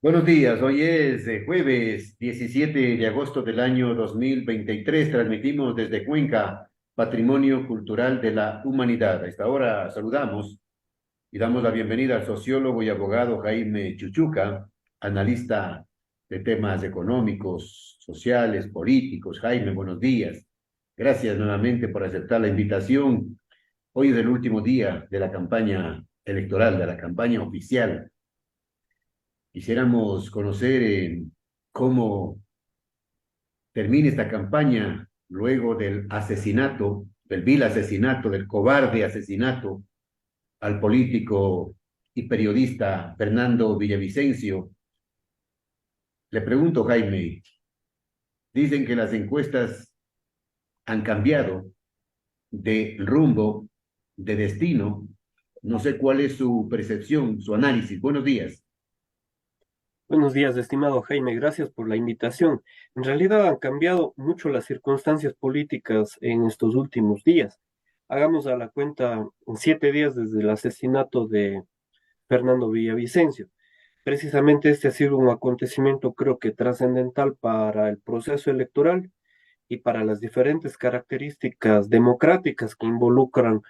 Buenos días, hoy es jueves 17 de agosto del año 2023. Transmitimos desde Cuenca, Patrimonio Cultural de la Humanidad. A esta hora saludamos y damos la bienvenida al sociólogo y abogado Jaime Chuchuca, analista de temas económicos, sociales, políticos. Jaime, buenos días. Gracias nuevamente por aceptar la invitación. Hoy es el último día de la campaña electoral, de la campaña oficial. Quisiéramos conocer cómo termina esta campaña luego del asesinato, del vil asesinato, del cobarde asesinato al político y periodista Fernando Villavicencio. Le pregunto, Jaime, dicen que las encuestas han cambiado de rumbo, de destino. No sé cuál es su percepción, su análisis. Buenos días. Buenos días, estimado Jaime, gracias por la invitación. En realidad han cambiado mucho las circunstancias políticas en estos últimos días. Hagamos a la cuenta 7 días desde el asesinato de Fernando Villavicencio. Precisamente este ha sido un acontecimiento, creo que trascendental para el proceso electoral y para las diferentes características democráticas que involucran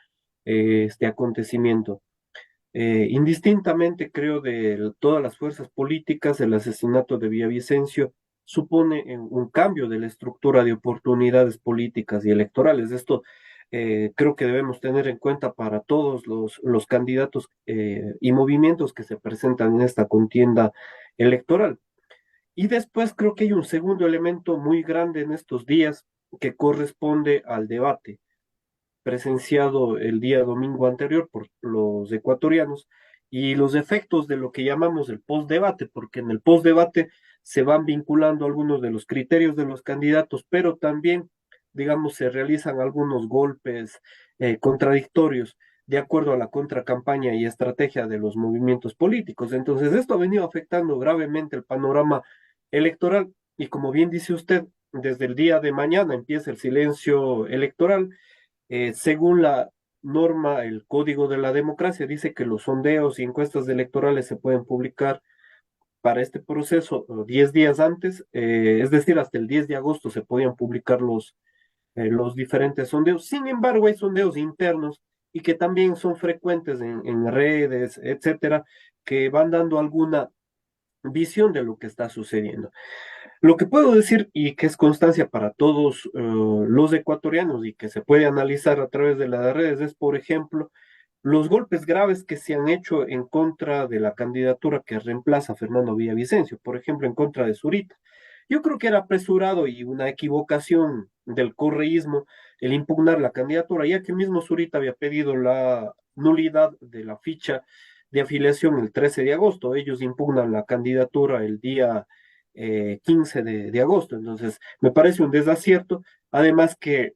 este acontecimiento. Indistintamente, creo, de todas las fuerzas políticas, el asesinato de Villavicencio supone un cambio de la estructura de oportunidades políticas y electorales. Esto creo que debemos tener en cuenta para todos los candidatos y movimientos que se presentan en esta contienda electoral. Y después creo que hay un segundo elemento muy grande en estos días que corresponde al debate presenciado el día domingo anterior por los ecuatorianos y los efectos de lo que llamamos el postdebate, porque en el postdebate se van vinculando algunos de los criterios de los candidatos, pero también, digamos, se realizan algunos golpes contradictorios de acuerdo a la contracampaña y estrategia de los movimientos políticos. Entonces, esto ha venido afectando gravemente el panorama electoral y como bien dice usted, desde el día de mañana empieza el silencio electoral. Según la norma, el Código de la Democracia dice que los sondeos y encuestas electorales se pueden publicar para este proceso 10 días antes, es decir, hasta el 10 de agosto se podían publicar los diferentes sondeos. Sin embargo, hay sondeos internos y que también son frecuentes en redes, etcétera, que van dando alguna visión de lo que está sucediendo. Lo que puedo decir y que es constancia para todos los ecuatorianos y que se puede analizar a través de las redes es, por ejemplo, los golpes graves que se han hecho en contra de la candidatura que reemplaza a Fernando Villavicencio, por ejemplo, en contra de Zurita. Yo creo que era apresurado y una equivocación del correísmo el impugnar la candidatura, ya que el mismo Zurita había pedido la nulidad de la ficha de afiliación el 13 de agosto. Ellos impugnan la candidatura el día 15 de agosto. Entonces, me parece un desacierto, además que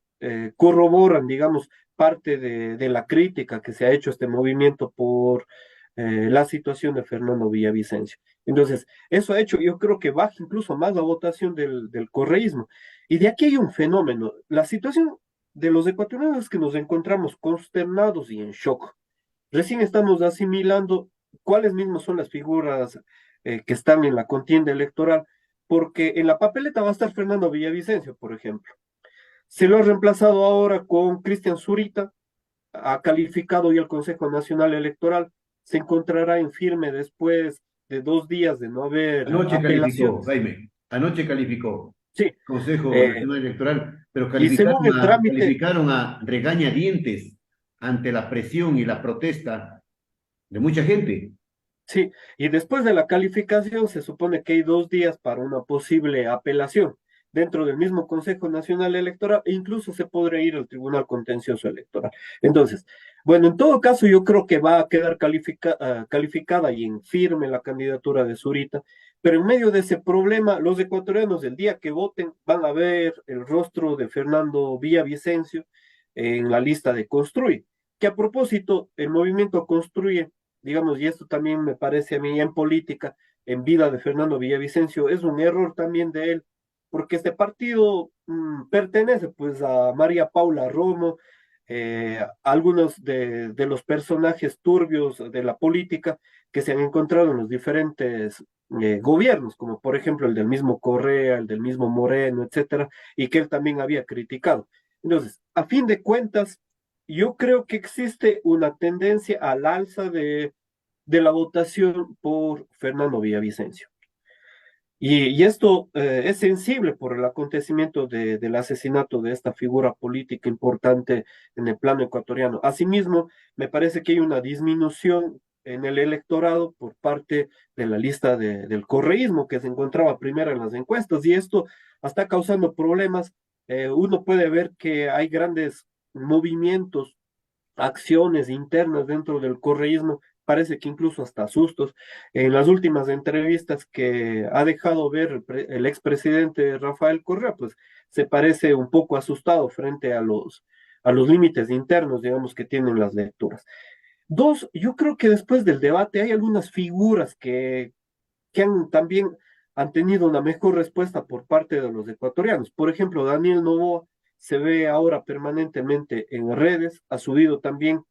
corroboran, digamos, parte de la crítica que se ha hecho a este movimiento por la situación de Fernando Villavicencio. Entonces, eso ha hecho, yo creo que baja incluso más la votación del correísmo. Y de aquí hay un fenómeno. La situación de los ecuatorianos es que nos encontramos consternados y en shock. Recién estamos asimilando cuáles mismos son las figuras que están en la contienda electoral, porque en la papeleta va a estar Fernando Villavicencio, por ejemplo. Se lo ha reemplazado ahora con Cristian Zurita, ha calificado y el Consejo Nacional Electoral se encontrará en firme después de 2 días de no haber Anoche calificó, apelaciones. Jaime, anoche calificó Sí, Consejo eh, Nacional Electoral, pero y según el trámite, calificaron a regañadientes ante la presión y la protesta de mucha gente. sí, y después de la calificación se supone que hay 2 días para una posible apelación dentro del mismo Consejo Nacional Electoral e incluso se podría ir al Tribunal Contencioso Electoral. Entonces, bueno, en todo caso yo creo que va a quedar calificada y en firme la candidatura de Zurita, pero en medio de ese problema, los ecuatorianos el día que voten van a ver el rostro de Fernando Villavicencio en la lista de Construye, que a propósito, el movimiento Construye, digamos, y esto también me parece a mí en política, en vida de Fernando Villavicencio, es un error también de él, porque este partido pertenece pues a María Paula Romo, algunos de los personajes turbios de la política que se han encontrado en los diferentes gobiernos, como por ejemplo el del mismo Correa, el del mismo Moreno, etcétera, y que él también había criticado. Entonces, a fin de cuentas, yo creo que existe una tendencia al alza de la votación por Fernando Villavicencio. Y esto es sensible por el acontecimiento del asesinato de esta figura política importante en el plano ecuatoriano. Asimismo, me parece que hay una disminución en el electorado por parte de la lista del correísmo que se encontraba primero en las encuestas y esto está causando problemas. Uno puede ver que hay grandes movimientos, acciones internas dentro del correísmo, parece que incluso hasta sustos. En las últimas entrevistas que ha dejado ver el expresidente Rafael Correa, pues se parece un poco asustado frente a los límites internos, digamos, que tienen las lecturas. Dos, yo creo que después del debate hay algunas figuras que también han tenido una mejor respuesta por parte de los ecuatorianos. Por ejemplo, Daniel Noboa se ve ahora permanentemente en redes, ha subido también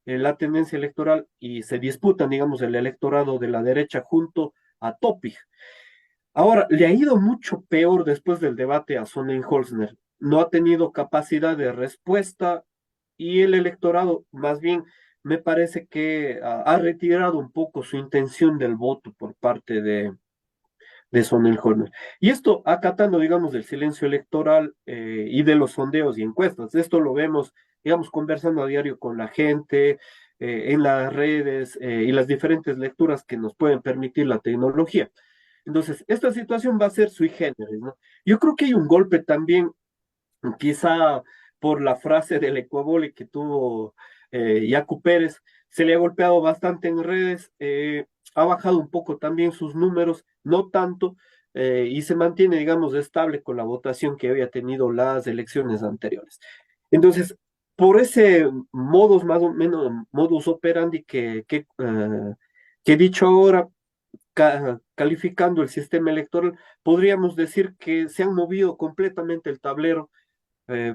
la tendencia electoral y se disputan, digamos, el electorado de la derecha junto a Topig. Ahora, le ha ido mucho peor después del debate a Sonnenholzner. No ha tenido capacidad de respuesta y el electorado, más bien, me parece que ha retirado un poco su intención del voto por parte de Sonnenholzner. Y esto acatando, digamos, del silencio electoral y de los sondeos y encuestas. Esto lo vemos, digamos, conversando a diario con la gente, en las redes y las diferentes lecturas que nos pueden permitir la tecnología. Entonces, esta situación va a ser sui generis, ¿no? Yo creo que hay un golpe también, quizá por la frase del Ecuavole que tuvo Yacu Pérez, se le ha golpeado bastante en redes, ha bajado un poco también sus números, no tanto, y se mantiene, digamos, estable con la votación que había tenido las elecciones anteriores. Entonces, por ese modus más o menos, modus operandi que he dicho ahora, calificando el sistema electoral, podríamos decir que se han movido completamente el tablero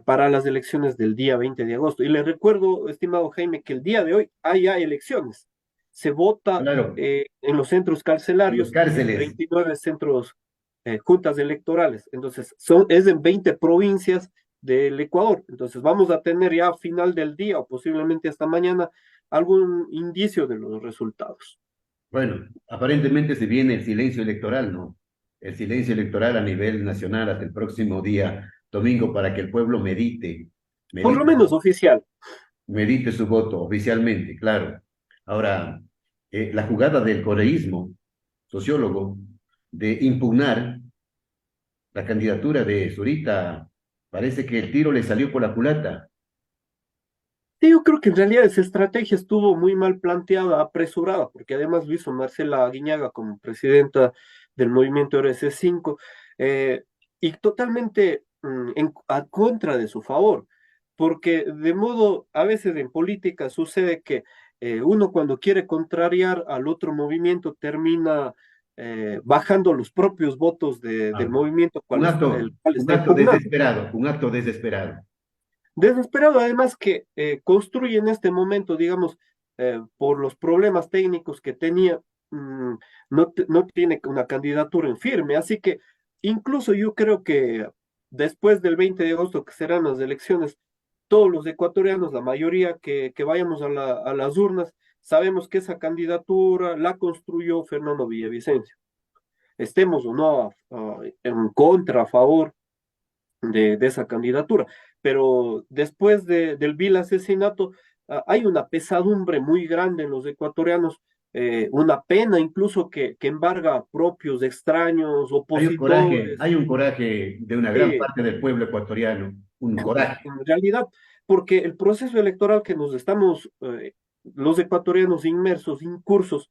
para las elecciones del día 20 de agosto. Y le recuerdo, estimado Jaime, que el día de hoy hay ya elecciones. Se vota Claro, en los centros en los carcelarios, en cárceles. 29 centros, juntas electorales. Entonces, es en 20 provincias del Ecuador. Entonces, vamos a tener ya a final del día o posiblemente hasta mañana algún indicio de los resultados. Bueno, aparentemente se viene el silencio electoral, ¿no? El silencio electoral a nivel nacional hasta el próximo día, domingo, para que el pueblo Por lo medite, menos oficial. medite su voto oficialmente, claro. Ahora, la jugada del correísmo, sociólogo, de impugnar la candidatura de Zurita, parece que el tiro le salió por la culata. Sí, yo creo que en realidad esa estrategia estuvo muy mal planteada, apresurada, porque además lo hizo Marcela Aguiñaga como presidenta del movimiento RC5, y totalmente a contra de su favor, porque de modo, a veces en política sucede que uno cuando quiere contrariar al otro movimiento termina bajando los propios votos del Ah, movimiento el cual un está acto impugnando. desesperado, un acto desesperado. Desesperado, además que construye en este momento, digamos, por los problemas técnicos que tenía, mm, no tiene una candidatura en firme. Así que incluso yo creo que después del 20 de agosto, que serán las elecciones, todos los ecuatorianos, la mayoría que vayamos a las urnas, sabemos que esa candidatura la construyó Fernando Villavicencio. Estemos o no en contra, a favor de esa candidatura. Pero después del vil asesinato, hay una pesadumbre muy grande en los ecuatorianos, una pena incluso que embarga a propios, extraños, opositores. Hay un coraje de una gran eh, parte del pueblo ecuatoriano, un coraje. en realidad, porque el proceso electoral que nos estamos, los ecuatorianos inmersos, incursos,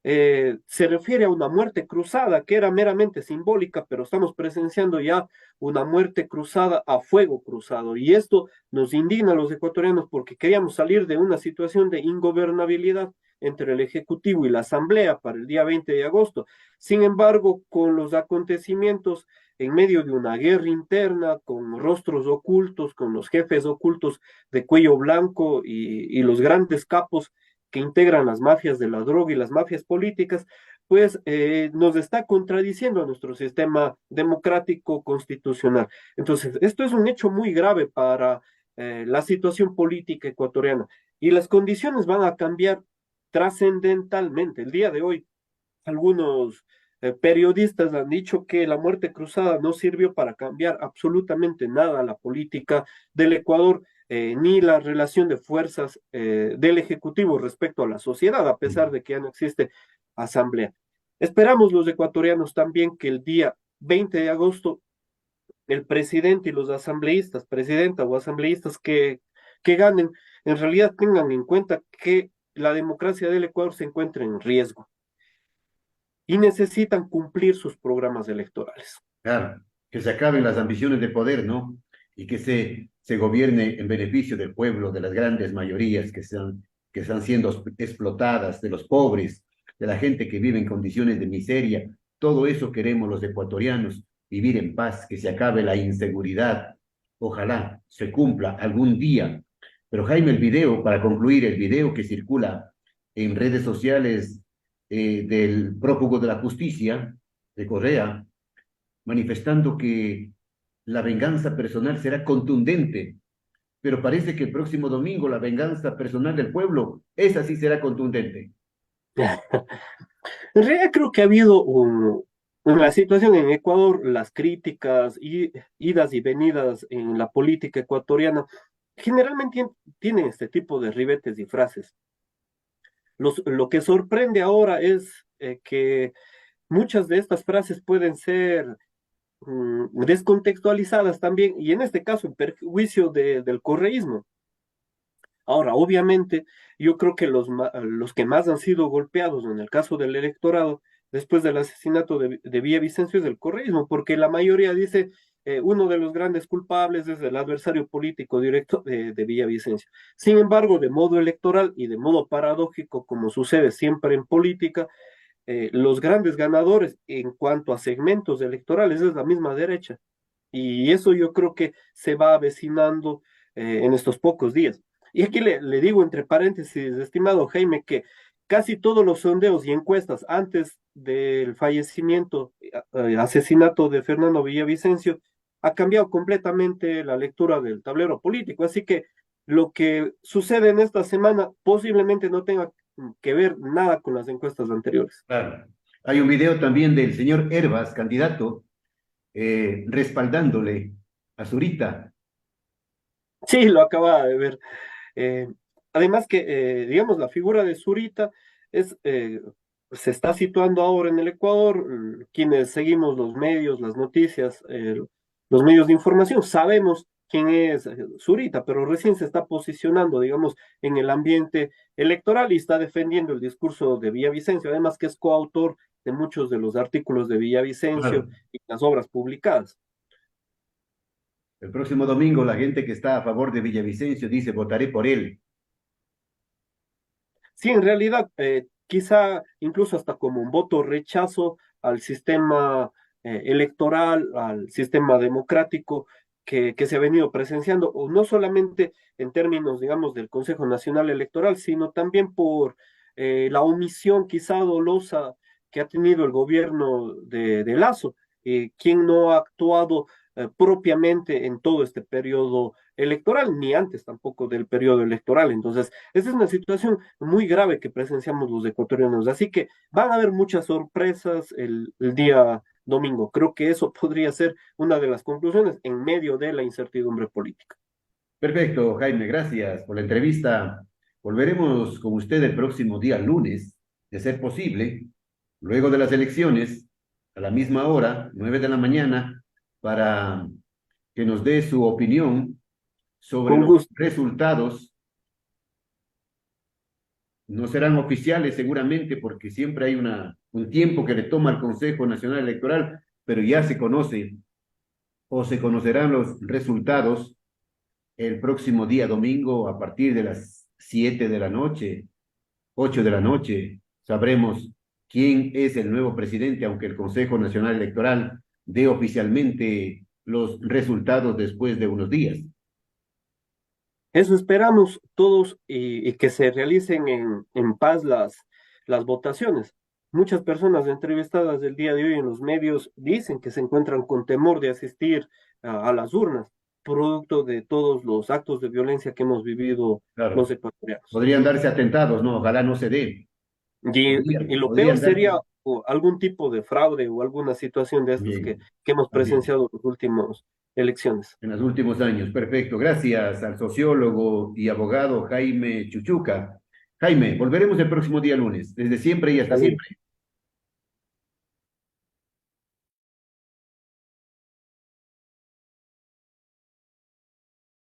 se refiere a una muerte cruzada que era meramente simbólica, pero estamos presenciando ya una muerte cruzada a fuego cruzado. Y esto nos indigna a los ecuatorianos porque queríamos salir de una situación de ingobernabilidad entre el Ejecutivo y la Asamblea para el día 20 de agosto. Sin embargo, con los acontecimientos en medio de una guerra interna, con rostros ocultos, con los jefes ocultos de cuello blanco y los grandes capos que integran las mafias de la droga y las mafias políticas, pues nos está contradiciendo a nuestro sistema democrático constitucional. Entonces, esto es un hecho muy grave para la situación política ecuatoriana y las condiciones van a cambiar trascendentalmente. El día de hoy, algunos periodistas han dicho que la muerte cruzada no sirvió para cambiar absolutamente nada a la política del Ecuador, ni la relación de fuerzas del Ejecutivo respecto a la sociedad, a pesar de que ya no existe asamblea. Esperamos los ecuatorianos también que el día 20 de agosto el presidente y los asambleístas, presidenta o asambleístas que ganen, en realidad tengan en cuenta que la democracia del Ecuador se encuentra en riesgo y necesitan cumplir sus programas electorales. Claro, que se acaben las ambiciones de poder, ¿no? Y que se gobierne en beneficio del pueblo, de las grandes mayorías que están siendo explotadas, de los pobres, de la gente que vive en condiciones de miseria. Todo eso queremos los ecuatorianos, vivir en paz, que se acabe la inseguridad. Ojalá se cumpla algún día. Pero Jaime, el video, para concluir, el video que circula en redes sociales del prófugo de la justicia de Correa, manifestando que la venganza personal será contundente, pero parece que el próximo domingo la venganza personal del pueblo, esa sí será contundente. En realidad creo que ha habido una situación en Ecuador, las críticas y idas y venidas en la política ecuatoriana generalmente tienen este tipo de ribetes y frases. Lo que sorprende ahora es que muchas de estas frases pueden ser descontextualizadas también, y en este caso en perjuicio del correísmo. Ahora, obviamente, yo creo que los que más han sido golpeados en el caso del electorado después del asesinato de Villavicencio es el correísmo, porque la mayoría dice uno de los grandes culpables es el adversario político directo de Villavicencio. Sin embargo, de modo electoral y de modo paradójico, como sucede siempre en política, los grandes ganadores en cuanto a segmentos electorales es la misma derecha. Y eso yo creo que se va avecinando en estos pocos días. Y aquí le digo entre paréntesis, estimado Jaime, que casi todos los sondeos y encuestas antes del fallecimiento, asesinato de Fernando Villavicencio, ha cambiado completamente la lectura del tablero político. Así que lo que sucede en esta semana posiblemente no tenga que ver nada con las encuestas anteriores. Claro. Hay un video también del señor Herbas, candidato, respaldándole a Zurita. Sí, lo acaba de ver. Eh, Además que, digamos, la figura de Zurita es, se está situando ahora en el Ecuador. Quienes seguimos los medios, las noticias, los medios de información, sabemos quién es Zurita, pero recién se está posicionando, digamos, en el ambiente electoral y está defendiendo el discurso de Villavicencio, además que es coautor de muchos de los artículos de Villavicencio Claro. y las obras publicadas. El próximo domingo la gente que está a favor de Villavicencio dice votaré por él. Sí, en realidad, quizá incluso hasta como un voto rechazo al sistema electoral, al sistema democrático que se ha venido presenciando, o no solamente en términos, digamos, del Consejo Nacional Electoral, sino también por la omisión quizá dolosa que ha tenido el gobierno de Lazo, quien no ha actuado propiamente en todo este periodo electoral, ni antes tampoco del periodo electoral. Entonces, esta es una situación muy grave que presenciamos los ecuatorianos. Así que van a haber muchas sorpresas el día domingo. Creo que eso podría ser una de las conclusiones en medio de la incertidumbre política. Perfecto, Jaime, gracias por la entrevista. Volveremos con usted el próximo día lunes, de ser posible, luego de las elecciones, a la misma hora, 9 de la mañana, para que nos dé su opinión sobre Con los gusto. resultados. No serán oficiales seguramente porque siempre hay un tiempo que le toma al Consejo Nacional Electoral, pero ya se conoce o se conocerán los resultados el próximo día domingo a partir de las 7 de la noche, 8 de la noche. Sabremos quién es el nuevo presidente, aunque el Consejo Nacional Electoral dé oficialmente los resultados después de unos días. Eso esperamos todos y que se realicen en paz las votaciones. Muchas personas entrevistadas el día de hoy en los medios dicen que se encuentran con temor de asistir a las urnas, producto de todos los actos de violencia que hemos vivido los Claro, ecuatorianos. podrían darse atentados, no, ojalá no se dé. Y lo peor Podrían sería darse. algún tipo de fraude o alguna situación de estas Bien, que hemos también. presenciado en las últimas elecciones. En los últimos años. Perfecto. Gracias al sociólogo y abogado Jaime Chuchuca. Jaime, volveremos el próximo día lunes. Desde siempre y hasta Está bien. siempre.